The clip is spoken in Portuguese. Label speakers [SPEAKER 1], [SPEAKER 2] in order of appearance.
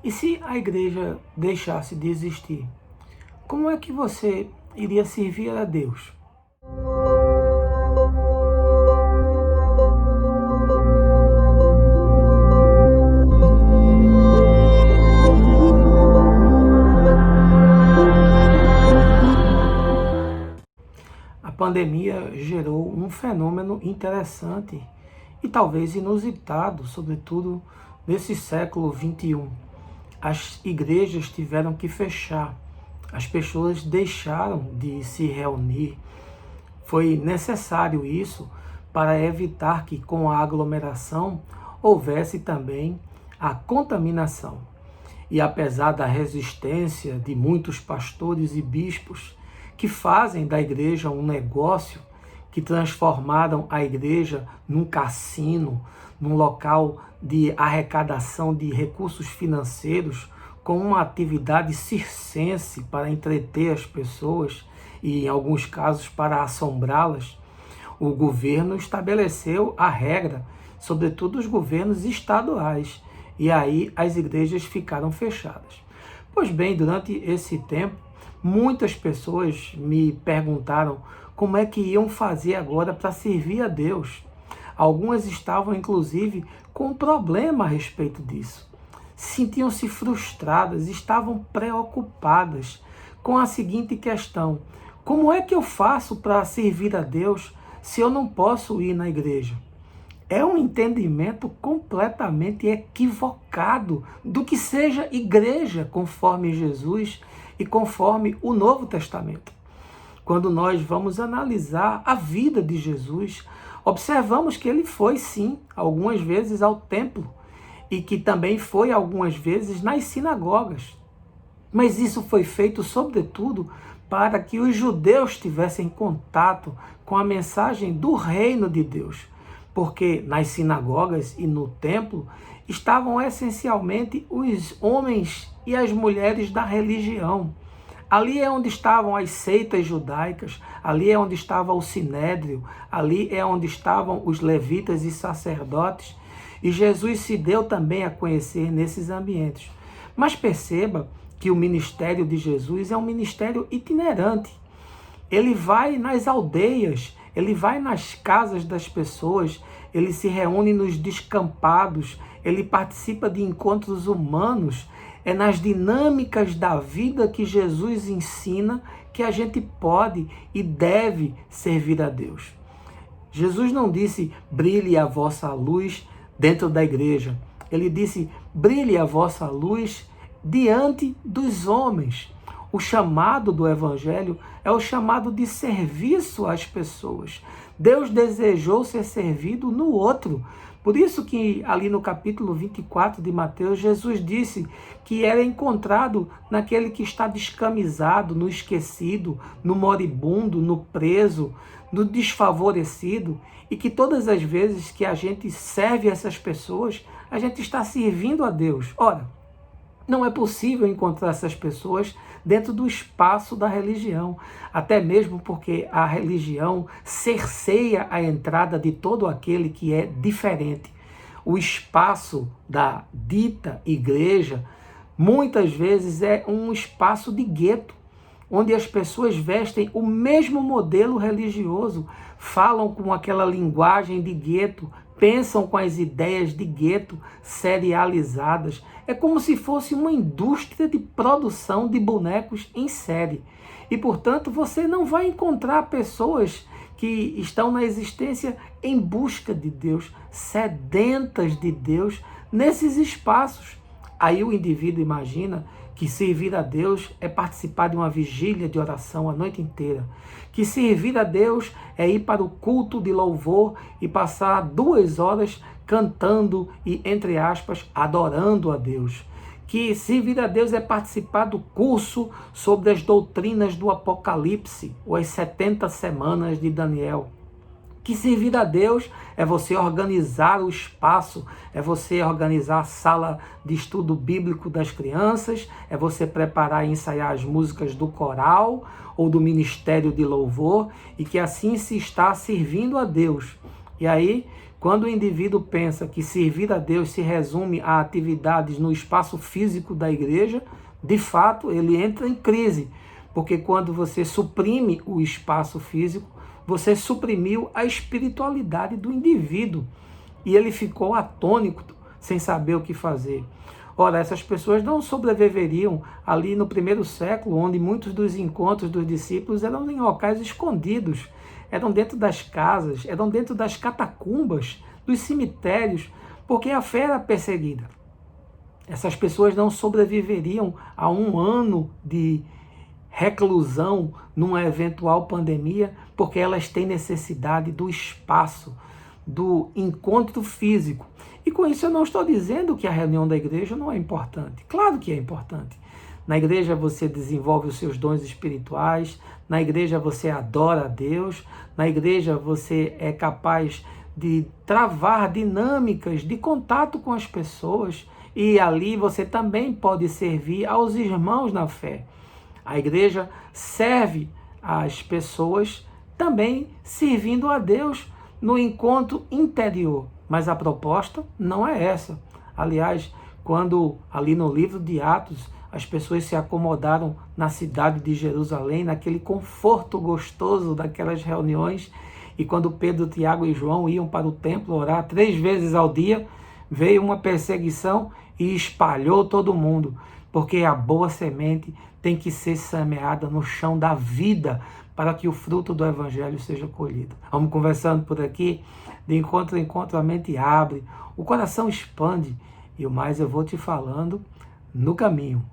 [SPEAKER 1] E se a igreja deixasse de existir, como é que você iria servir a Deus? A pandemia gerou um fenômeno interessante e talvez inusitado, sobretudo nesse século XXI. As igrejas tiveram que fechar, as pessoas deixaram de se reunir. Foi necessário isso para evitar que com a aglomeração houvesse também a contaminação. E apesar da resistência de muitos pastores e bispos que fazem da igreja um negócio, que transformaram a igreja num cassino, num local de arrecadação de recursos financeiros, com uma atividade circense para entreter as pessoas e, em alguns casos, para assombrá-las, o governo estabeleceu a regra, sobretudo os governos estaduais, e aí as igrejas ficaram fechadas. Pois bem, durante esse tempo, muitas pessoas me perguntaram como é que iam fazer agora para servir a Deus. Algumas estavam, inclusive, com um problema a respeito disso. Sentiam-se frustradas, estavam preocupadas com a seguinte questão: como é que eu faço para servir a Deus se eu não posso ir na igreja? É um entendimento completamente equivocado do que seja igreja conforme Jesus e conforme o Novo Testamento. Quando nós vamos analisar a vida de Jesus, observamos que ele foi, sim, algumas vezes ao templo e que também foi algumas vezes nas sinagogas. Mas isso foi feito, sobretudo, para que os judeus tivessem contato com a mensagem do reino de Deus. Porque nas sinagogas e no templo estavam essencialmente os homens e as mulheres da religião. Ali é onde estavam as seitas judaicas, ali é onde estava o sinédrio, ali é onde estavam os levitas e sacerdotes. E Jesus se deu também a conhecer nesses ambientes. Mas perceba que o ministério de Jesus é um ministério itinerante. Ele vai nas aldeias, ele vai nas casas das pessoas, ele se reúne nos descampados, ele participa de encontros humanos. É nas dinâmicas da vida que Jesus ensina que a gente pode e deve servir a Deus. Jesus não disse, brilhe a vossa luz dentro da igreja. Ele disse, brilhe a vossa luz diante dos homens. O chamado do Evangelho é o chamado de serviço às pessoas. Deus desejou ser servido no outro. Por isso que ali no capítulo 24 de Mateus, Jesus disse que era encontrado naquele que está descamisado, no esquecido, no moribundo, no preso, no desfavorecido, e que todas as vezes que a gente serve essas pessoas, a gente está servindo a Deus. Ora, não é possível encontrar essas pessoas dentro do espaço da religião, até mesmo porque a religião cerceia a entrada de todo aquele que é diferente. O espaço da dita igreja, muitas vezes, é um espaço de gueto, onde as pessoas vestem o mesmo modelo religioso, falam com aquela linguagem de gueto, pensam com as ideias de gueto serializadas. É como se fosse uma indústria de produção de bonecos em série. E, portanto, você não vai encontrar pessoas que estão na existência em busca de Deus, sedentas de Deus, nesses espaços. Aí o indivíduo imagina que servir a Deus é participar de uma vigília de oração a noite inteira. Que servir a Deus é ir para o culto de louvor e passar 2 horas cantando e, entre aspas, adorando a Deus. Que servir a Deus é participar do curso sobre as doutrinas do Apocalipse, ou as 70 semanas de Daniel. Que servir a Deus é você organizar o espaço, é você organizar a sala de estudo bíblico das crianças, é você preparar e ensaiar as músicas do coral ou do ministério de louvor, e que assim se está servindo a Deus. E aí, Quando o indivíduo pensa que servir a Deus se resume a atividades no espaço físico da igreja, de fato ele entra em crise, porque quando você suprime o espaço físico, você suprimiu a espiritualidade do indivíduo e ele ficou atônito, sem saber o que fazer. Ora, essas pessoas não sobreviveriam ali no primeiro século, onde muitos dos encontros dos discípulos eram em locais escondidos, eram dentro das casas, eram dentro das catacumbas, dos cemitérios, porque a fé era perseguida. Essas pessoas não sobreviveriam a um ano de reclusão numa eventual pandemia, porque elas têm necessidade do espaço, do encontro físico. E com isso eu não estou dizendo que a reunião da igreja não é importante. Claro que é importante. Na igreja você desenvolve os seus dons espirituais, na igreja você adora a Deus, na igreja você é capaz de travar dinâmicas de contato com as pessoas e ali você também pode servir aos irmãos na fé. A igreja serve as pessoas também servindo a Deus no encontro interior, mas a proposta não é essa. Aliás, quando ali no livro de Atos as pessoas se acomodaram na cidade de Jerusalém, naquele conforto gostoso daquelas reuniões, e quando Pedro, Tiago e João iam para o templo orar 3 vezes ao dia, veio uma perseguição e espalhou todo mundo, porque a boa semente tem que ser semeada no chão da vida, para que o fruto do evangelho seja colhido. Vamos conversando por aqui, de encontro em encontro a mente abre, o coração expande, e o mais eu vou te falando no caminho.